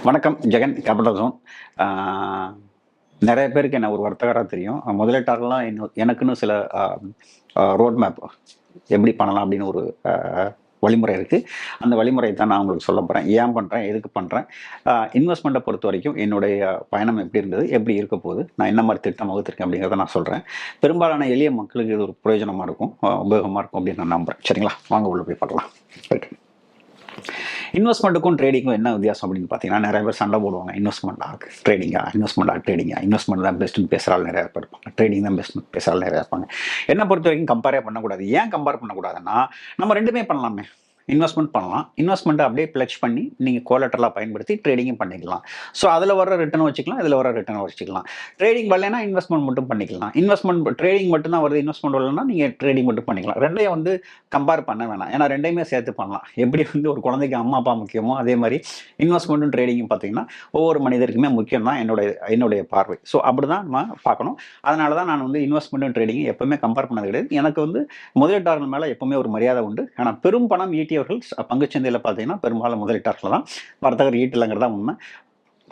வணக்கம். Jegan capital zone. நிறைய பேருக்கு என்ன ஒரு வர்த்தகராக தெரியும். முதலீட்டாளர்லாம் எனக்குன்னு சில ரோட் மேப் எப்படி பண்ணலாம் அப்படின்னு ஒரு வழிமுறை இருக்குது. அந்த வழிமுறை தான் நான் உங்களுக்கு சொல்ல போகிறேன். ஏன் பண்ணுறேன், எதுக்கு பண்ணுறேன், இன்வெஸ்ட்மெண்ட்டை பொறுத்த வரைக்கும் என்னுடைய பயணம் எப்படி இருந்தது, எப்படி இருக்க போகுது, நான் என்ன மாதிரி திட்டம் வகுத்திருக்கேன் அப்படிங்கிறத நான் சொல்கிறேன். பெரும்பாலான எளிய மக்களுக்கு இது ஒரு பிரயோஜனமாக இருக்கும், உபயோகமாக இருக்கும் அப்படின்னு நான் நம்புகிறேன். சரிங்களா, வாங்க உள்ள போய் பார்க்கலாம். ரைட். இன்வெஸ்ட்மெண்ட்டுக்கும் ட்ரேடிங்கும் என்ன வித்தியாசம் அப்படின்னு பார்த்தீங்கன்னா, நிறைய பேர் சண்டை போடுவாங்க. இன்வெஸ்ட்மெண்ட் ட்ரேடிங்கா, இன்வெஸ்ட்மெண்ட் தான் பெஸ்ட்டுன்னு பேசுகிறாள் நிறைய பேர் இருப்பாங்க, ட்ரேடிங் தான் பெஸ்ட்னு பேசுகிறாள் நிறையா இருப்பாங்க. என்ன பொறுத்த வரைக்கும் கம்பேரே பண்ணக்கூடாது. ஏன் கம்பேர் பண்ணக்கூடாதுன்னா, நம்ம ரெண்டுமே பண்ணலாமே. இன்வெஸ்ட்மெண்ட் பண்ணலாம், இன்வெஸ்ட்மெண்ட்டை அப்படியே பிளட்ஜ் பண்ணி நீங்கள் கோலட்டரலாக பயன்படுத்தி ட்ரேடிங்கும் பண்ணிக்கலாம். ஸோ அதில் வர ரிட்டர்ன் வச்சுக்கலாம், இதில் வர ரிட்டர்ன் வச்சுக்கலாம். ட்ரேடிங் வரலைன்னா இன்வெஸ்ட்மெண்ட் மட்டும் பண்ணிக்கலாம். ட்ரேடிங் மட்டும் தான் வருது, இன்வெஸ்ட்மெண்ட் வரலன்னா நீங்கள் ட்ரேடிங் மட்டும் பண்ணிக்கலாம். ரெண்டையும் கம்பேர் பண்ண வேணாம். ஏன்னா ரெண்டையுமே சேர்த்து பண்ணலாம். எப்படி ஒரு குழந்தைக்கு அம்மா அப்பா முக்கியமோ, அதே மாதிரி இன்வெஸ்ட்மெண்ட்டும் ட்ரேடிங்கும் பார்த்தீங்கன்னா ஒவ்வொரு மனிதருக்குமே முக்கியம் தான் என்னுடைய பார்வை. ஸோ அப்படி தான் நம்ம பார்க்கணும். அதனால தான் நான் இன்வெஸ்ட்மெண்ட்டும் ட்ரேடிங்கும் எப்பவுமே கம்பேர் பண்ணது கிடையாது. எனக்கு முதலீட்டாளர்கள் மேலே எப்பவுமே ஒரு மரியாதை உண்டு. ஆனால் பெரும் பணம் ஈட்டியவர்கள் பங்குச்சந்தையில் பார்த்தீங்கன்னா பெரும்பாலும் முதலீட்டாளர்கள் தான். வர்த்தகர் ஈட்டிலங்கிறதா உண்மை.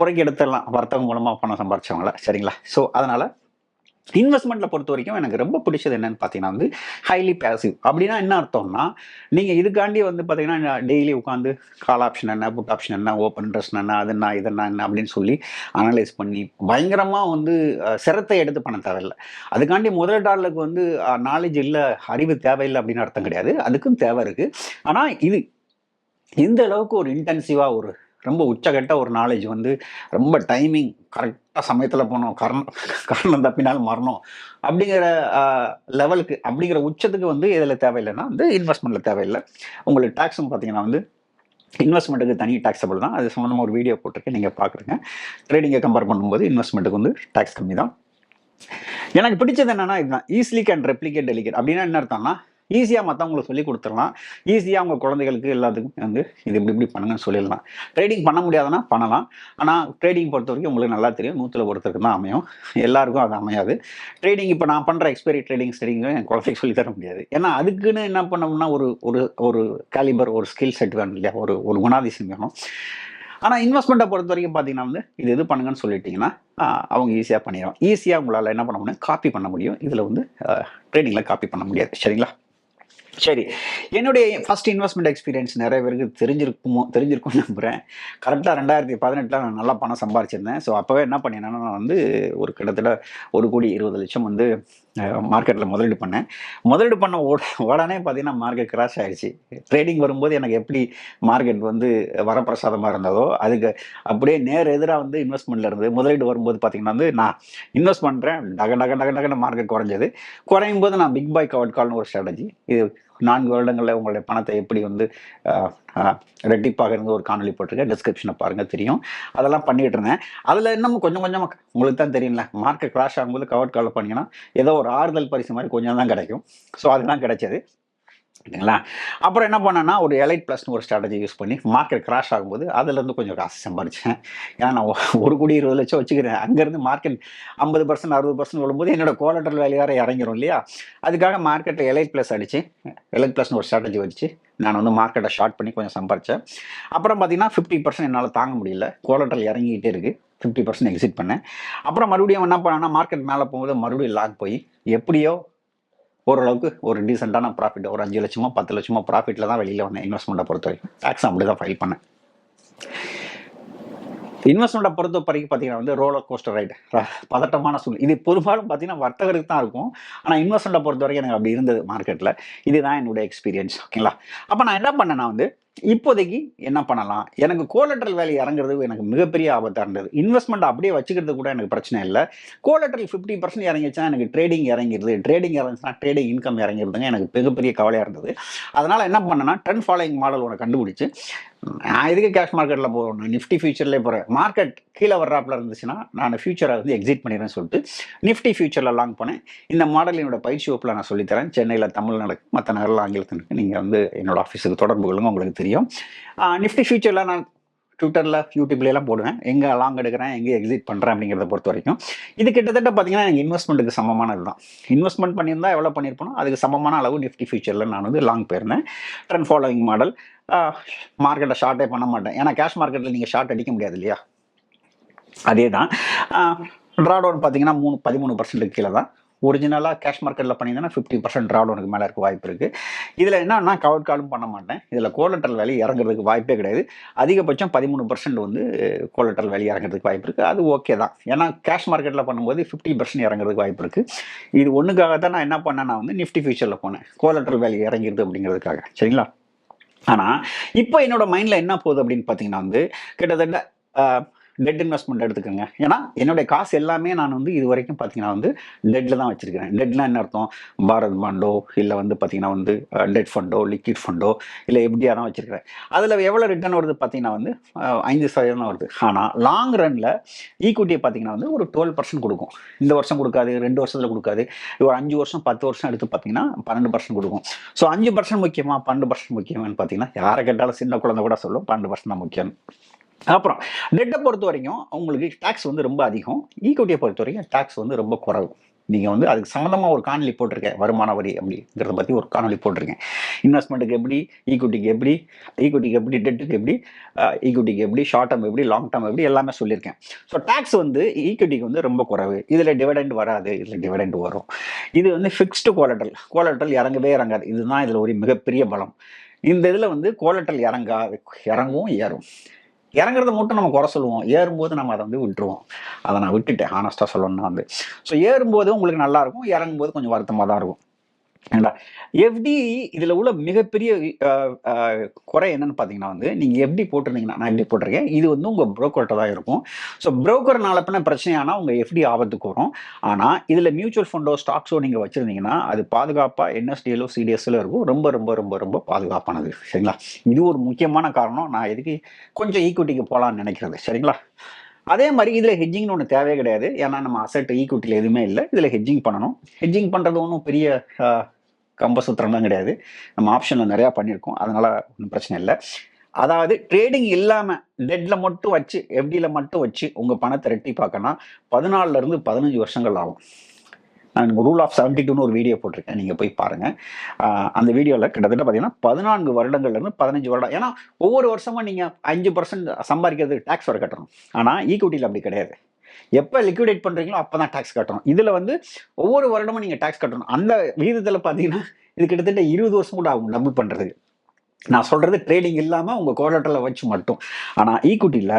புறக்கி எடுத்துடலாம் வர்த்தகம் மூலமாக பணம் சம்பாரிச்சவங்கள. சரிங்களா. ஸோ அதனால் இன்வெஸ்ட்மெண்ட்டில் பொறுத்த வரைக்கும் எனக்கு ரொம்ப பிடிச்சது என்னன்னு பார்த்தீங்கன்னா ஹைலி பேசிவ். அப்படின்னா என்ன அர்த்தம்னா, நீங்கள் இதுக்காண்டி பார்த்தீங்கன்னா டெய்லி உட்காந்து கால் ஆப்ஷன் என்ன, புட் ஆப்ஷன் என்ன, ஓப்பன் இன்ட்ரெஸ்ட் என்ன, அதுனா இதென்ன என்ன அப்படின்னு சொல்லி அனலைஸ் பண்ணி பயங்கரமாக சிரத்தை எடுத்து பண்ண தேவையில்லை. அதுக்காண்டி முதலீட்டாளர்களுக்கு நாலேஜ் இல்லை, அறிவு தேவையில்லை அப்படின்னு அர்த்தம் கிடையாது. அதுக்கும் தேவை இருக்குது. ஆனால் இந்த அளவுக்கு ஒரு இன்டென்சிவாக ரொம்ப உச்சகட்ட ஒரு நாலேஜ் ரொம்ப டைமிங் கரெக்டாக சமயத்தில் போனோம், காரணம் தப்பினாலும் மரணம் அப்படிங்கிற லெவலுக்கு, அப்படிங்கிற உச்சத்துக்கு இதில் தேவையில்லைன்னா இன்வெஸ்ட்மெண்ட்டில் தேவையில்லை. உங்களுக்கு டேக்ஸும் பார்த்தீங்கன்னா இன்வெஸ்ட்மெண்ட்டுக்கு தனி டேக்ஸபிள் தான். அது சம்மந்தமாக ஒரு வீடியோ போட்டிருக்கேன், நீங்கள் பார்க்குறீங்க. ட்ரேடிங்கை கம்பேர் பண்ணும்போது இன்வெஸ்ட்மெண்ட்டுக்கு டேக்ஸ் கம்மி தான். எனக்கு பிடிச்சது என்னன்னா இதுதான், ஈஸிலி கேன் ரெப்ளிகேட் டெலிகேட். அப்படின்னா என்ன அர்த்தம்னா, ஈஸியாக மற்றவங்களுக்கு சொல்லி கொடுத்துடலாம். ஈஸியாக அவங்க குழந்தைகளுக்கு எல்லாத்துக்கும் இது இப்படி பண்ணுங்கன்னு சொல்லிடலாம். ட்ரேடிங் பண்ண முடியாதுன்னா பண்ணலாம். ஆனால் ட்ரேடிங் பொறுத்த வரைக்கும் உங்களுக்கு நல்லா தெரியும், 100ல் ஒருத்தருக்கு தான் அமையும், எல்லாருக்கும் அது அமையாது. ட்ரேடிங் இப்போ நான் பண்ணுற எக்ஸ்பைரி ட்ரேடிங்கும் என் குழந்தைக்கு சொல்லி தர முடியாது. ஏன்னா அதுக்குன்னு என்ன பண்ணோம்னா ஒரு கேலிபர், ஒரு ஸ்கில் செட் வேணும் இல்லையா, ஒரு குணாதிசயம் வேணும். ஆனால் இன்வெஸ்ட்மெண்ட்டை பொறுத்த வரைக்கும் பார்த்தீங்கன்னா இது பண்ணுங்கன்னு சொல்லிட்டீங்கன்னா அவங்க ஈஸியாக பண்ணிடுவோம். ஈஸியாக உங்களால் என்ன பண்ண முடியும், காப்பி பண்ண முடியும். இதில் ட்ரேடிங்கில் காப்பி பண்ண முடியாது. சரிங்களா. சரி, என்னுடைய ஃபர்ஸ்ட் இன்வெஸ்ட்மெண்ட் எக்ஸ்பீரியன்ஸ் நிறைய பேருக்கு தெரிஞ்சிருக்கும்னு நம்புகிறேன். கரெக்டாக 2018 நான் நல்லா பணம் சம்பாரிச்சிருந்தேன். ஸோ அப்போவே என்ன பண்ணினேன்னா, நான் ஒரு கிட்டத்தட்ட 1,20,00,000 மார்க்கெட்டில் முதலீடு பண்ண உடனே பார்த்தீங்கன்னா மார்க்கெட் கிராஷ் ஆயிடுச்சு. ட்ரேடிங் வரும்போது எனக்கு எப்படி மார்க்கெட் வரப்பிரசாதமாக இருந்ததோ அதுக்கு அப்படியே நேர் எதிராக இன்வெஸ்ட்மெண்ட்டில் இருந்தது. முதலீடு வரும்போது பார்த்தீங்கன்னா நான் இன்வெஸ்ட் பண்ணுறேன், டகன்னு மார்க்கெட் குறையும் போது நான் பிக் பாய் கவர்ட் கால்னு ஒரு ஸ்ட்ராட்டஜி, இது 4 வருடங்களில் உங்களுடைய பணத்தை எப்படி ரெட்டிப்பாக இருந்து ஒரு காணொலி போட்டிருக்கேன், டிஸ்கிரிப்ஷனை பாருங்கள், தெரியும். அதெல்லாம் பண்ணிகிட்டு இருந்தேன். அதில் இன்னமும் கொஞ்சம் உங்களுக்கு தான் தெரியும்ல, மார்க்கெட் கிராஷ் ஆகும்போது கவர்ட் கால் பண்ணிங்கன்னா ஏதோ ஒரு ஆறுதல் பரிசு மாதிரி கொஞ்சம் தான் கிடைக்கும். ஸோ அதுதான் கிடைச்சது. சரிங்களா. அப்புறம் என்ன பண்ணேன்னா, ஒரு எலைட் ப்ளஸ்னு ஒரு ஸ்ட்ராட்டஜி யூஸ் பண்ணி மார்க்கெட் கிராஷ் ஆகும்போது அதுலேருந்து கொஞ்சம் காசு சம்பாரிச்சேன். ஏன்னா நான் 1,20,00,000 வச்சுக்கிறேன். அங்கேருந்து மார்க்கெட் 50% 60% விழும்போது என்னோட கோலட்டரல் வேல்யூ வேறு இறங்கிரும் இல்லையா. அதுக்காக மார்க்கெட்டில் எலைட் ப்ளஸ் அடித்து, எலைட் ப்ளஸ்னு ஒரு ஸ்ட்ராட்டஜி வச்சு நான் மார்க்கெட்டை ஷார்ட் பண்ணி கொஞ்சம் சம்பாரித்தேன். அப்புறம் பார்த்தீங்கன்னா 50% என்னால் தாங்க முடியல, கோலட்டரல் இறங்கிக்கிட்டே இருக்குது. 50% எக்ஸிட் பண்ணேன். அப்புறம் மறுபடியும் என்ன பண்ணேன்னா, மார்க்கெட் மேலே போகும்போது மறுபடியும் லாக் போய் எப்படியோ ஓரளவுக்கு ஒரு டீசெண்டான ப்ராஃபிட், ஒரு 5 லட்சமோ 10 லட்சமோ ப்ராஃபிட்டில் தான் வெளியில் வந்தேன். இன்வெஸ்ட்மெண்ட்டை பொறுத்த வரைக்கும் டேக்ஸ் அப்படி தான் ஃபைல் பண்ணேன். இன்வெஸ்ட்மெண்ட்டை பொறுத்த வரைக்கும் பார்த்தீங்கன்னா ரோலர் கோஸ்டர் ரைடு, பதட்டமான சூழ்நிலை. இது பெரும்பாலும் பார்த்தீங்கன்னா வர்த்தகருக்கு தான் இருக்கும். ஆனால் இன்வெஸ்ட்மெண்ட்டை பொறுத்த வரைக்கும் எனக்கு அப்படி இருந்தது மார்க்கெட்டில். இதுதான் என்னுடைய எக்ஸ்பீரியன்ஸ். ஓகேங்களா. அப்போ நான் என்ன பண்ணேன்னா இப்போதைக்கு என்ன பண்ணலாம், எனக்கு கோலட்டரல் வேல்யூ இறங்குறது எனக்கு மிகப்பெரிய ஆபத்தாக இருந்தது. இன்வெஸ்ட்மெண்ட் அப்படியே வச்சுக்கிறது கூட எனக்கு பிரச்சனை இல்லை. கோலட்டரல் 50% இறங்கிச்சுன்னா எனக்கு ட்ரேடிங் இறங்கிடுது, ட்ரேடிங் இறங்குச்சுன்னா ட்ரேடிங் இன்கம் இறங்கிடுதுங்க, எனக்கு மிகப்பெரிய கவலையாக இருந்தது. அதனால் என்ன பண்ணேன்னா, ட்ரெண்ட் ஃபாலோயிங் மாடல் ஒன்று கண்டுபிடிச்சு, நான் இதுக்கு கேஷ் மார்க்கெட்டில் போகிறேன், நிஃப்டி ஃபியூச்சர்லேயே போகிறேன். மார்க்கெட் கீழே வர்றாப்பில் இருந்துச்சுன்னா நான் ஃபியூச்சரை எக்ஸிட் பண்ணிடுறேன்னு சொல்லிட்டு நிஃப்டி ஃபியூச்சரில் லாங் போனேன். இந்த மாடல் என்னோட பயிற்சி வகுப்பில் நான் சொல்லித்தரேன். சென்னையில் தமிழ் நடக்கும், மற்ற நகரில் ஆங்கிலத்திற்கு. நீங்கள் என்னோட ஆஃபீஸுக்கு தொடர்பு கொள்ளுங்க, உங்களுக்கு தெரியும். நிஃப்டி ஃபியூச்சரில் நான் ட்விட்டரில் யூடியூப்லாம் போடுவேன், எங்கே லாங் எடுக்கிறேன், எங்கே எக்ஸிட் பண்ணுறேன் அப்படிங்கிறத பொறுத்த வரைக்கும். இது கிட்டத்தட்ட பார்த்தீங்கன்னா எனக்கு இன்வெஸ்ட்மெண்ட்டுக்கு சமமானது தான். இன்வெஸ்ட்மெண்ட் பண்ணியிருந்தா எவ்வளோ பண்ணியிருப்போனோ அதுக்கு சமமான அளவு நிஃப்டி ஃபியூச்சரில் நான் வந்து லாங் போயிருந்தேன். Trend following model. மார்க்கெட்டை ஷார்ட்டே பண்ண மாட்டேன், ஏன்னா கேஷ் மார்க்கெட்டில் நீங்கள் ஷார்ட் அடிக்க முடியாது இல்லையா. அதே தான் ட்ராடவுன் பார்த்தீங்கன்னா 13% கீழே தான். ஒரிஜினலாக கேஷ் மார்க்கெட்டில் பண்ணியிருந்தேன்னா 50% ட்ராடவுனுக்கு மேலே இருக்க வாய்ப்பு இருக்குது. இதில் என்னன்னா கவர்ட் காலும் பண்ண மாட்டேன், இதில் கோலட்ரல் வேல்யூ இறங்குறதுக்கு வாய்ப்பே கிடையாது. அதிகபட்சம் 13% வந்து கோலட்ரல் வேல்யூ இறங்குறதுக்கு வாய்ப்பு இருக்குது. அது ஓகே தான், ஏன்னா கேஷ் மார்க்கெட்டில் பண்ணும்போது 50% இறங்குறதுக்கு வாய்ப்பு இருக்குது. இது ஒன்றுக்காக தான் நான் என்ன பண்ணேன்னா வந்து நிஃப்டி ஃபியூச்சரில் போனேன், கோலட்ரல் வேல்யூ இறங்கிடுது அப்படிங்கிறதுக்காக. சரிங்களா. ஆனால் இப்போ என்னோட மைண்டில் என்ன போகுது அப்படின்னு பார்த்தீங்கன்னா வந்து கிட்டத்தட்ட டெட் இன்வெஸ்ட்மெண்ட் எடுத்துக்கோங்க. ஏன்னா என்னுடைய காசு எல்லாமே நான் வந்து இது வரைக்கும் பார்த்தீங்கன்னா வந்து டெட்டில் தான் வச்சுருக்கிறேன். டெட்னா என்ன அர்த்தம், பாரத் பாண்டோ இல்லை வந்து பார்த்தீங்கன்னா வந்து டெட் ஃபண்டோ லிக்விட் ஃபண்டோ இல்லை எப்படியா தான் வச்சுருக்கிறேன். அதில் எவ்வளோ ரிட்டர்ன் வருது பார்த்தீங்கன்னா வந்து 5% தான் வருது. ஆனால் லாங் ரனில் ஈக்விட்டியை பார்த்தீங்கன்னா வந்து ஒரு 12% கொடுக்கும். இந்த வருஷம் கொடுக்காது, 2 வருஷத்தில் கொடுக்காது. ஒரு 5 வருஷம் 10 வருஷம் எடுத்து பார்த்தீங்கன்னா 12% கொடுக்கும். ஸோ 5% முக்கியமா 12% முக்கியமானு பார்த்தீங்கன்னா யாரை கேட்டாலும் சின்ன குழந்தை கூட சொல்லும் 12% தான் முக்கியம். அப்புறம் டெட்டை பொறுத்த வரைக்கும் உங்களுக்கு டேக்ஸ் வந்து ரொம்ப அதிகம், ஈக்விட்டியை பொறுத்த வரைக்கும் டேக்ஸ் வந்து ரொம்ப குறைவு. நீங்கள் வந்து அதுக்கு சம்மந்தமாக ஒரு காணொலி போட்டிருக்கேன், வருமான வரி அப்படிங்கிறத பற்றி ஒரு காணொலி போட்டிருக்கேன். இன்வெஸ்ட்மெண்ட்டுக்கு எப்படி, ஈக்விட்டிக்கு எப்படி, டெட்டுக்கு எப்படி, ஈக்விட்டிக்கு எப்படி, ஷார்ட் டேர்ம் எப்படி, லாங் டேர்ம் எப்படி, எல்லாமே சொல்லியிருக்கேன். ஸோ டேக்ஸ் வந்து ஈக்விட்டிக்கு வந்து ரொம்ப குறைவு. இதில் டிவிடெண்ட் வராது, இதில் டிவிடெண்ட் வரும். இது வந்து ஃபிக்ஸ்டு கோலட்ரல் இறங்கவே இறங்காது. இதுதான் இதில் ஒரு மிகப்பெரிய பலம். இந்த இதில் வந்து கோலட்ரல் இறங்கும் ஏறும். இறங்குறத மட்டும் நம்ம குறை சொல்லுவோம், ஏறும்போது நம்ம அதை வந்து விட்டுருவோம். அதை நான் விட்டுட்டேன் ஹானஸ்ட்டாக சொல்லணும்னா வந்து. ஸோ ஏறும்போது உங்களுக்கு நல்லா இருக்கும், இறங்கும்போது கொஞ்சம் வருத்தமாக தான் இருக்கும். ஏண்டா எஃப்டி இதில் உள்ள மிகப்பெரிய குறை என்னன்னு பார்த்தீங்கன்னா வந்து நீங்கள் எஃப்டி போட்டிருந்தீங்கன்னா, நான் எப்படி போட்டிருக்கேன், இது வந்து உங்கள் புரோக்கர்கிட்ட தான் இருக்கும். ஸோ புரோக்கர்னால பின்ன பிரச்சனையானால் உங்கள் எஃப்டி ஆபத்துக்கு வரும். ஆனால் இதில் மியூச்சுவல் ஃபண்டோ ஸ்டாக்ஸோ நீங்கள் வச்சுருந்தீங்கன்னா அது பாதுகாப்பாக என்எஸ்டிஎலோ சிடிஎஸ்ல இருக்கும். ரொம்ப ரொம்ப ரொம்ப ரொம்ப பாதுகாப்பானது. சரிங்களா. இது ஒரு முக்கியமான காரணம் நான் எதுக்கு கொஞ்சம் ஈக்விட்டிக்கு போகலான்னு நினைக்கிறது. சரிங்களா. அதே மாதிரி இதில் ஹெட்ஜிங்னு ஒன்று தேவையே கிடையாது, ஏன்னா நம்ம அசெட் ஈக்விட்டியில் எதுவுமே இல்லை. இதில் ஹெட்ஜிங் பண்ணணும். ஹெட்ஜிங் பண்ணுறது ஒன்றும் பெரிய கம்பசூத்திரம்லாம் கிடையாது, நம்ம ஆப்ஷனில் நிறையா பண்ணியிருக்கோம், அதனால் ஒன்றும் பிரச்சனை இல்லை. அதாவது ட்ரேடிங் இல்லாமல் டெட்டில் மட்டும் வச்சு எஃப்டியில் மட்டும் வச்சு உங்கள் பணத்தை ரெட்டி பார்க்கணும்னா 14 15 வருஷங்கள் ஆகும். நான் ரூல் ஆஃப் 72ன்னு ஒரு வீடியோ போட்டிருக்கேன், நீங்கள் போய் பாருங்கள். அந்த வீடியோவில் கிட்டத்தட்ட பார்த்தீங்கன்னா 14 வருடங்கள்லேருந்து 15 வருடம். ஏன்னா ஒவ்வொரு வருஷமும் நீங்கள் 5% சம்பாதிக்கிறது டேக்ஸ் வர கட்டணும். ஆனால் ஈக்விட்டியில் அப்படி கிடையாது. எப்போ லிக்விடேட் பண்ணுறீங்களோ அப்போ தான் டேக்ஸ் கட்டணும். இதில் வந்து ஒவ்வொரு வருடமும் நீங்கள் டேக்ஸ் கட்டணும். அந்த விகிதத்தில் பார்த்தீங்கன்னா இது கிட்டத்தட்ட 20 வருஷம் கூட ஆகும் டபுள் பண்ணுறதுக்கு. நான் சொல்கிறது ட்ரேடிங் இல்லாமல் உங்கள் கோலட்டரில் வச்சு மட்டும். ஆனால் ஈக்விட்டியில்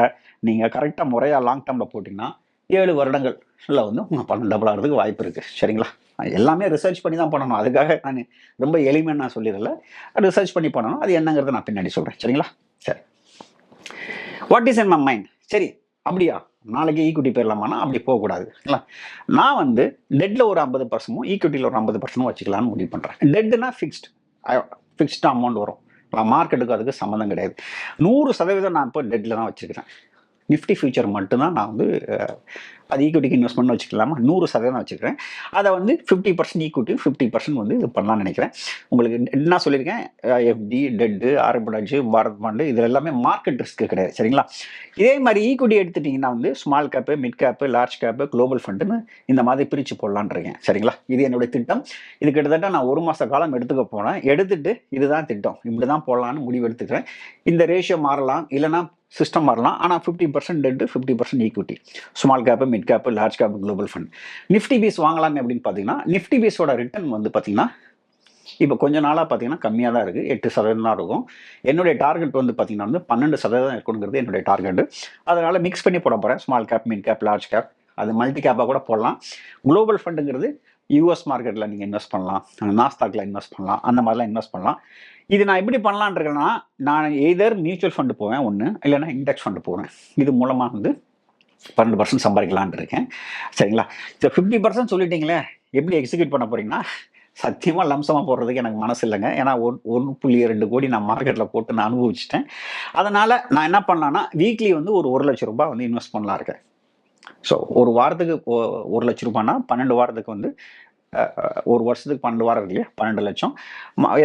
நீங்கள் கரெக்டாக முறையாக லாங் டேர்மில் போட்டிங்கன்னா 7 வருடங்களில் வந்து உங்கள் பணம் டபுள் ஆகிறதுக்கு வாய்ப்பு இருக்குது. சரிங்களா. எல்லாமே ரிசர்ச் பண்ணி தான் பண்ணணும். அதுக்காக நான் ரொம்ப எளிமையாக நான் சொல்லிடல, ரிசர்ச் பண்ணி பண்ணணும். அது என்னங்கிறத நான் பின்னாடி சொல்கிறேன். சரிங்களா. சரி, what is in my mind. சரி, அப்படியா நாளைக்கு ஈக்விட்டி போயிடலாமான்னா அப்படி போகக்கூடாது. இல்லை, நான் வந்து டெட்டில் ஒரு 50%, ஈக்விட்டியில் ஒரு 50% வச்சுக்கலான்னு முடிவு பண்ணுறேன். டெட்டுனா ஃபிக்ஸ்டு அமௌண்ட் வரும். மார்க்கெட்டுக்கு அதுக்கு சம்மந்தம் கிடையாது. 100% நான் இப்போ டெட்டில் தான் வச்சுருக்கிறேன். நிஃப்டி ஃபியூச்சர் மட்டும்தான் நான் வந்து அது ஈக்விட்டிக்கு இன்வெஸ்ட்மெண்ட் வச்சுக்கலாமா, 100% வச்சுக்கிறேன். அதை வந்து 50% ஈக்விட்டி 50% வந்து இது பண்ணலாம்னு நினைக்கிறேன். உங்களுக்கு என்ன சொல்லியிருக்கேன், FD, debt, arbitrage, Bharat bond, இதில் எல்லாமே மார்க்கெட் ரிஸ்க் கிடையாது. சரிங்களா. இதே மாதிரி ஈக்விட்டி எடுத்துட்டிங்கன்னா வந்து small cap, mid cap, large cap, global ஃபண்டுன்னு இந்த மாதிரி பிரித்து போடலான் இருக்கேன். சரிங்களா. இது என்னுடைய திட்டம். இது கிட்டத்தட்ட நான் 1 மாத காலம் எடுத்துக்க போனேன். எடுத்துட்டு இதுதான் திட்டம், இப்படி தான் போடலான்னு முடிவு எடுத்துக்கிறேன். இந்த ரேஷியோ மாறலாம், இல்லைனா சிஸ்டம் மாறலாம். ஆனால் 50% debt, 50% equity, small cap, mid cap, large cap, global fund. Nifty bees வாங்கலாமே அப்படின்னு பார்த்தீங்கன்னா நிஃப்டி பீஸோட ரிட்டர்ன் வந்து பார்த்தீங்கன்னா இப்போ கொஞ்ச நாளாக பார்த்தீங்கன்னா கம்மியாக தான் இருக்குது, 8% தான் இருக்கும். என்னுடைய டார்கெட் வந்து பார்த்தீங்கன்னா வந்து 12% இருக்கணுங்கிறது என்னுடைய டார்கெட்டு. அதனால் மிக்ஸ் பண்ணி போட போகிறேன். Small cap, mid cap, large cap, அது மல்டி கேப்பாக கூட போடலாம். குளோபல் ஃபண்டுங்கிறது யூஎஸ் மார்க்கெட்டில் நீங்கள் இன்வெஸ்ட் பண்ணலாம், நாஸ்டாக்ல இன்வெஸ்ட் பண்ணலாம், அந்த மாதிரிலாம் இன்வெஸ்ட் பண்ணலாம். இது நான் எப்படி பண்ணலான் இருக்கேன்னா, நான் எய்தர் மியூச்சுவல் ஃபண்டு போவேன் ஒன்று, இல்லைன்னா இண்டெக்ஸ் ஃபண்டு போவேன். இது மூலமாக வந்து 12% சம்பாதிக்கலான் இருக்கேன். சரிங்களா. இப்போ 50% சொல்லிட்டீங்களே, எப்படி எக்ஸிக்யூட் பண்ண போகிறீங்கன்னா, சத்தியமாக லம்சமாக போடுறதுக்கு எனக்கு மனசு இல்லைங்க. ஏன்னா 1.2 கோடி நான் மார்க்கெட்டில் போட்டு நான் அனுபவிச்சிட்டேன். அதனால் நான் என்ன பண்ணலான்னா வீக்லி வந்து ஒரு 1 லட்ச ரூபாய் வந்து இன்வெஸ்ட் பண்ணலாம் இருக்கேன். ஸோ ஒரு வாரத்துக்கு 1 லட்ச ரூபாய்னா 12 வாரத்துக்கு வந்து ஒரு வருஷத்துக்கு 12 வாரம் இருக்கு இல்லையா, 12 லட்சம்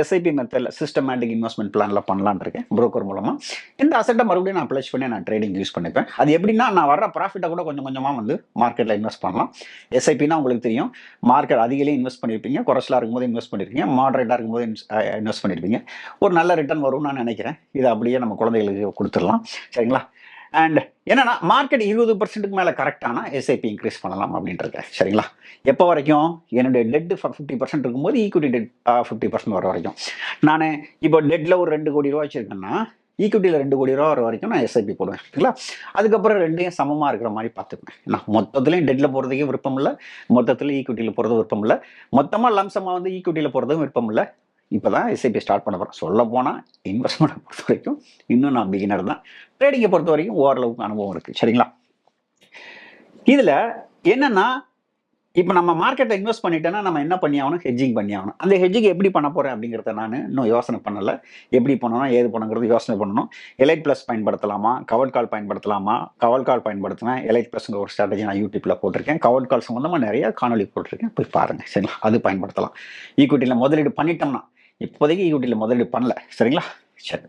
எஸ்ஐபி மெத்தடில் சிஸ்டமேட்டிக் இன்வெஸ்ட்மெண்ட் பிளானில் பண்ணலான்னு இருக்கேன் புரோக்கர் மூலமாக. இந்த அசட்டை மறுபடியும் நான் ப்ளஸ் பண்ணி நான் ட்ரேடிங் யூஸ் பண்ணிப்பேன். அது எப்படின்னா, நான் வர ப்ராஃபிட்டை கூட கொஞ்சம் கொஞ்சமாக வந்து மார்க்கெட்டில் இன்வெஸ்ட் பண்ணலாம். எஸ்ஐபினா உங்களுக்கு தெரியும், மார்க்கெட் அதிகளே இன்வெஸ்ட் பண்ணியிருப்பீங்க, குறைச்சலாக இருக்கும்போது இன்வெஸ்ட் பண்ணியிருப்பீங்க, மாடரேட்டாக இருக்கும்போது இன்வெஸ்ட் பண்ணியிருப்பீங்க. ஒரு நல்ல ரிட்டர்ன் வரும்னு நான் நினைக்கிறேன். இதை அப்படியே நம்ம குழந்தைகளுக்கு கொடுத்துடலாம். சரிங்களா? அண்ட் என்னன்னா, மார்க்கெட் 20% மேலே கரெக்டானா எஸ்ஐபி இன்க்ரீஸ் பண்ணலாம் அப்படின்றது. சரிங்களா? எப்போ வரைக்கும்? என்னுடைய டெட் 50% இருக்கும்போது ஈக்விட்டி டெட் 50% வர வரைக்கும். நான் இப்போ டெட்டில் ஒரு 2 கோடி ரூபா வச்சுருக்கேன்னா, ஈக்விட்டியில் 2 கோடி ரூபா வர வரைக்கும் நான் எஸ்ஐபி போடுவேன். சரிங்களா? அதுக்கப்புறம் ரெண்டையும் சமமாக இருக்கிற மாதிரி பார்த்துக்குவேன். நான் மொத்தத்துலையும் டெட்டில் போகிறதுக்கே விருப்பம் இல்லை, மொத்தத்தில் ஈக்விட்டியில் போகிறதும் விருப்பம் இல்லை, மொத்தமாக லம்சமாக வந்து ஈக்விட்டியில் போகிறதும் விருப்பம் இல்லை. இப்போ தான் எஸ்ஐபி ஸ்டார்ட் பண்ண போகிறேன். சொல்ல போனால் இன்வெஸ்ட்மெண்ட்டை பொறுத்த வரைக்கும் இன்னும் நான் பிகினர் தான். ட்ரேடிங்கை பொறுத்த வரைக்கும் ஓரளவுக்கு அனுபவம் இருக்குது. சரிங்களா? இதில் என்னென்னா, இப்போ நம்ம மார்க்கெட்டை இன்வெஸ்ட் பண்ணிட்டேன்னா நம்ம என்ன பண்ணி ஆகணும்? ஹெட்ஜிங் பண்ணி ஆகணும். அந்த ஹெட்ஜிங் எப்படி பண்ண போகிறேன் அப்படிங்கிறத நான் இன்னும் யோசனை பண்ணலை. எப்படி பண்ணணும், ஏது பண்ணணுங்கிறது யோசனை பண்ணணும். எலைட் ப்ளஸ் பயன்படுத்தலாமா, கவர்ட் கால் பயன்படுத்தலாமா? கவர்ட் கால் பயன்படுத்தினேன். எலைட் ப்ளஸ்ங்கிற ஒரு ஸ்ட்ராட்டஜி நான் யூடியூப்பில் போட்டிருக்கேன். கவர்ட் கால் சம்மந்தமாக நிறைய காணொலி போட்டிருக்கேன், போய் பாருங்கள். சரிங்களா? அது பயன்படுத்தலாம். ஈக்விட்டியில் முதலீடு பண்ணிட்டோம்னா, இப்போதைக்கு ஈக்விட்டியில் முதலீடு பண்ணல. சரிங்களா? சரி,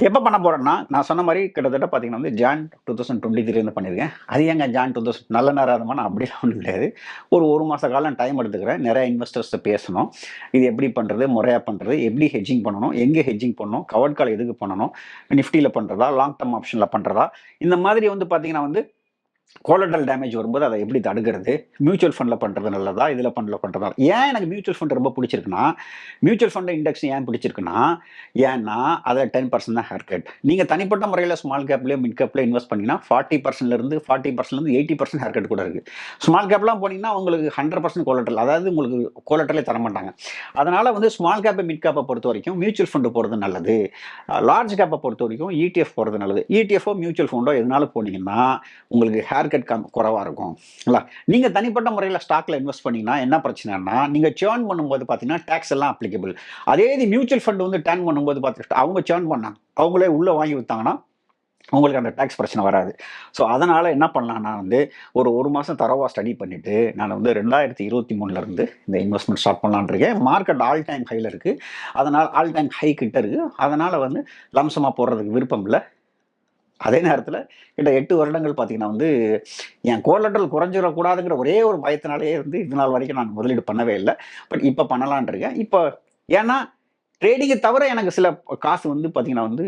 எப்போ பண்ண போகிறேன்னா, நான் சொன்ன மாதிரி கிட்டத்தட்ட பார்த்தீங்கன்னா வந்து ஜான் 2023 பண்ணியிருக்கேன். அது ஏங்க ஜான் 2000 நல்ல நேரம் நான் அப்படிலாம் ஒன்றும் கிடையாது. ஒரு மாத காலம் டைம் எடுத்துக்கிறேன். நிறைய இன்வெஸ்டர்ஸ்ட்டு பேசணும். இது எப்படி பண்ணுறது, முறையாக பண்ணுறது, எப்படி ஹெட்ஜிங் பண்ணணும், எங்கே ஹெட்ஜிங் பண்ணணும், கவர்ட் கால் எதுக்கு பண்ணணும், நிஃப்டியில் பண்ணுறதா, லாங் டர்ம் ஆப்ஷனில் பண்ணுறதா, இந்த மாதிரி வந்து பார்த்தீங்கன்னா வந்து கோலட்ரல் டேமேஜ் வரும்போது அதை எப்படி தடுக்கிறது, மியூச்சுவல் ஃபண்டில் பண்ணுறது நல்லதா, இதில் பண்ணுறதா. ஏன் எனக்கு மியூச்சுவல் ஃபண்ட் ரொம்ப பிடிச்சிருக்குன்னா, மியூச்சுவல் ஃபண்ட் இண்டெக்ஸ் ஏன் பிடிச்சிருக்குன்னா, ஏன்னா அதை 10% தான் ஹேர் கட். நீங்கள் தனிப்பட்ட முறையில் ஸ்மால் கேப்லேயோ மிட் கேப்லேயோ இன்வெஸ்ட் பண்ணிங்கன்னா 40%லேருந்து 80% ஹேர் கட் கூட இருக்குது. ஸ்மால் கேப்லாம் போனீங்கன்னா உங்களுக்கு 100% கோலட்ரல், அதாவது உங்களுக்கு கோலட்ரலே தர மாட்டாங்க. அதனால் வந்து ஸ்மால் கேப்பை மிட் கேப்பை பொறுத்த வரைக்கும் மியூச்சுவல் ஃபண்டு போகிறது நல்லது. லார்ஜ் கேப்பை பொறுத்த வரைக்கும் ETF போகிறது நல்லது. ETFஓ மியூச்சுவல் ஃபண்டோ எதனாலும் போனீங்கன்னா உங்களுக்கு ஹேர் கட் குறைவாக இருக்கும். இல்லை, நீங்கள் தனிப்பட்ட முறையில் ஸ்டாக்ல இன்வெஸ்ட் பண்ணீங்கன்னா என்ன பிரச்சனைனா, நீங்கள் சேர்ன் பண்ணும்போது பார்த்தீங்கன்னா டேக்ஸ் எல்லாம் அப்ளிகபிள். அதே இது மியூச்சுவல் ஃபண்ட் வந்து டேர்ன் பண்ணும்போது பார்த்துட்டு அவங்க சேர்ன் பண்ணாங்க, அவங்களே உள்ளே வாங்கி விற்றாங்கன்னா உங்களுக்கு அந்த டேக்ஸ் பிரச்சனை வராது. ஸோ அதனால் என்ன பண்ணலாம், நான் வந்து ஒரு மாதம் தரவாக ஸ்டடி பண்ணிவிட்டு நான் வந்து 2023 இந்த இன்வெஸ்ட்மெண்ட் ஸ்டார்ட் பண்ணலான்னு இருக்கேன். மார்க்கெட் ஆல் டைம் ஹையில் இருக்குது, அதனால் ஆல் டைம் ஹை கிட்ட இருக்குது. அதனால் வந்து லம்சமாக போடுறதுக்கு விருப்பம் இல்லை. அதே நேரத்தில் கிட்ட 8 வருடங்கள் பார்த்தீங்கன்னா வந்து என் கோலட்ரல் குறைஞ்சிடக்கூடாதுங்கிற ஒரே ஒரு பயத்தினாலேயே வந்து இது நாள் வரைக்கும் நான் முதலீடு பண்ணவே இல்லை. பட் இப்போ பண்ணலான் இருக்கேன். இப்போ ஏன்னா ட்ரேடிங்கை தவிர எனக்கு சில காசு வந்து பார்த்தீங்கன்னா வந்து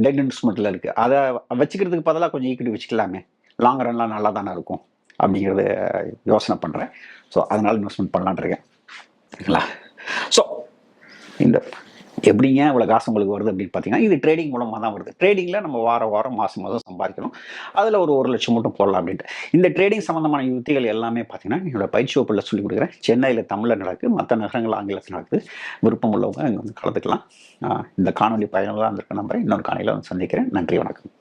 டெட் இன்வெஸ்ட்மெண்ட்டில் இருக்குது. அதை வச்சுக்கிறதுக்கு பதிலாக கொஞ்சம் ஈக்விட்டி வச்சுக்கலாமே, லாங் ரன்லாம் நல்லா தானே இருக்கும் அப்படிங்கிறத யோசனை பண்ணுறேன். ஸோ அதனால் இன்வெஸ்ட்மெண்ட் பண்ணலான் இருக்கேன். சரிங்களா? ஸோ இந்த எப்படிங்க இவ்வளோ காசு உங்களுக்கு வருது அப்படின்னு பார்த்தீங்கன்னா, இது ட்ரேடிங் மூலமாக தான் வருது. ட்ரேடிங்கில் நம்ம வாரம் மாதம் சம்பாதிக்கணும். அதில் ஒரு 1 லட்சம் மட்டும் போடலாம் அப்படின்ட்டு. இந்த ட்ரேடிங் சம்மந்தமான யுக்திகள் எல்லாமே பார்த்தீங்கன்னா என்னோட பயிற்சி வகுப்பில் சொல்லிக் கொடுக்குறேன். சென்னையில் தமிழில் நடக்குது, மற்ற நகரங்கள் ஆங்கிலத்தில் நடக்குது. விருப்பம் உள்ளவங்க இங்கே வந்து கலந்துக்கலாம். இந்த காணொலி பயனுள்ளதாக இருந்திருக்க நம்புறேன். இன்னொரு காணொலியில் வந்து சந்திக்கிறேன். நன்றி, வணக்கம்.